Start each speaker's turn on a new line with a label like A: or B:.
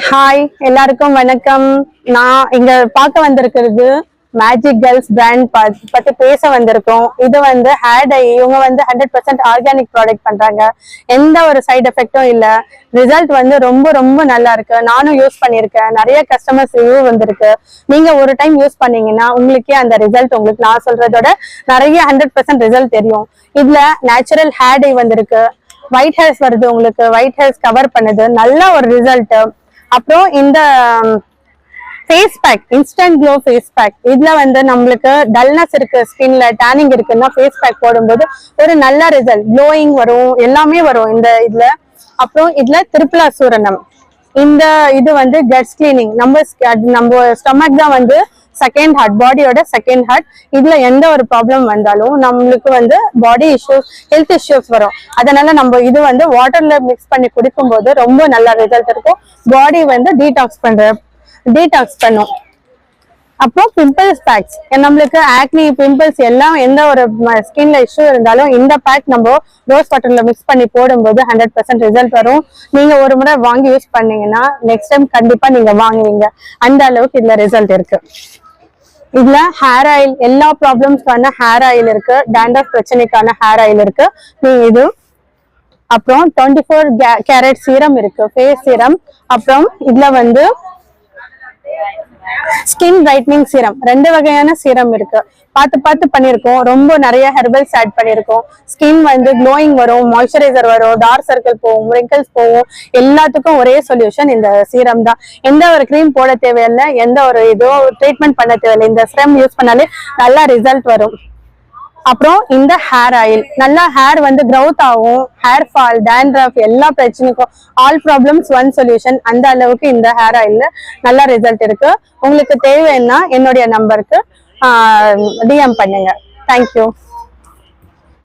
A: Hi எல்லாருக்கும் வணக்கம். நான் இங்க பார்க்க வந்திருக்கிறது மேஜிக் கேர்ள்ஸ் பிராண்ட் பத்தி பேச வந்திருக்கோம். இது வந்து ஹேர் டை. இவங்க வந்து 100% ஆர்கானிக் ப்ராடக்ட் பண்றாங்க. எந்த ஒரு சைடு எஃபெக்டும் இல்ல. ரிசல்ட் வந்து ரொம்ப ரொம்ப நல்லா இருக்கு. நானும் யூஸ் பண்ணியிருக்கேன். நிறைய கஸ்டமர்ஸ் ரிவ்யூ வந்திருக்கு. நீங்க ஒரு டைம் யூஸ் பண்ணீங்கன்னா உங்களுக்கே அந்த ரிசல்ட் உங்களுக்கு நான் சொல்றதோட நிறைய 100% ரிசல்ட் தெரியும். இதுல நேச்சுரல் ஹேர் டை வந்திருக்கு. ஒயிட் ஹேர்ஸ் வருது, உங்களுக்கு ஒயிட் ஹேர்ஸ் கவர் பண்ணுது. நல்ல ஒரு ரிசல்ட். அப்புறம் இந்த face pack, instant glow face pack. இதுல வந்து நம்மளுக்கு டல்னஸ் இருக்கு, ஸ்கின்ல டேனிங் இருக்குன்னா ஃபேஸ் பேக் போடும்போது ஒரு நல்ல ரிசல்ட், க்ளோயிங் வரும், எல்லாமே வரும் இந்த இதுல. அப்புறம் இதுல திரிபுலா சூரணம். இந்த இது வந்து கட்ஸ் கிளீனிங். நம்ம ஸ்டொமக் தான் வந்து செகண்ட் ஹார்ட், பாடியோட செகண்ட் ஹார்ட். இதுல எந்த ஒரு ப்ராப்ளம் வந்தாலும் நம்மளுக்கு வந்து பாடி இஷ்யூஸ், ஹெல்த் இஷ்யூஸ் வரும். அதனால நம்ம இது வந்து வாட்டர்ல மிக்ஸ் பண்ணி குடிக்கும் போது ரொம்ப நல்ல ரிசல்ட் இருக்கும். பாடி வந்து டீடாக்ஸ் பண்ணும். அப்புறம் பிம்பிள்ஸ் பேக்ஸ். நம்மளுக்கு ஆக்னி, பிம்பிள்ஸ் எல்லாம் எந்த ஒரு ஸ்கின்ல இஷ்யூ இருந்தாலும் இந்த பேக் நம்ம ரோஸ் வாட்டர்ல மிக்ஸ் பண்ணி போடும்போது 100% ரிசல்ட் வரும். நீங்க ஒரு முறை வாங்கி யூஸ் பண்ணீங்கன்னா நெக்ஸ்ட் டைம் கண்டிப்பா நீங்க வாங்குவீங்க. அந்த அளவுக்கு இதுல ரிசல்ட் இருக்கு. இதுல ஹேர் ஆயில், எல்லா ப்ராப்ளம்ஸ்க்கான ஹேர் ஆயில் இருக்கு. டேண்ட்ரஃப் பிரச்சனைக்கான ஹேர் ஆயில் இருக்கு. நீங்க இது அப்புறம் 24 கேரட் சீரம் இருக்கு, ஃபேஸ் சீரம். அப்புறம் இதுல வந்து ஸ்கின் பிரைட்னிங் சீரம், 2 வகையான சீரம் இருக்கு. பார்த்து பண்ணிருக்கோம். ரொம்ப நிறைய ஹெர்பல்ஸ் ஆட் பண்ணிருக்கோம். ஸ்கின் வந்து க்ளோயிங் வரும், மாய்ஸ்சரைசர் வரும், டார்க் சர்க்கிள் போகும், ரிங்கிள்ஸ் போகும். எல்லாத்துக்கும் ஒரே சொல்யூஷன் இந்த சீரம் தான். எந்த ஒரு கிரீம் போட தேவையில்லை, எந்த ஒரு இதோ ட்ரீட்மெண்ட் பண்ண தேவையில்லை. இந்த சீரம் யூஸ் பண்ணாலே நல்ல ரிசல்ட் வரும். அப்புறம் இந்த ஹேர் ஆயில், நல்லா ஹேர் வந்து க்ரௌத் ஆகும். ஹேர் ஃபால், டேண்ட்ரஃப் எல்லா பிரச்சனைக்கும் ஆல் ப்ராப்ளம்ஸ் ஒன் சொல்யூஷன். அந்த அளவுக்கு இந்த ஹேர் ஆயில்ல நல்ல ரிசல்ட் இருக்கு. உங்களுக்கு தேவைன்னா என்னுடைய நம்பருக்கு DM பண்ணுங்க. தேங்க்யூ.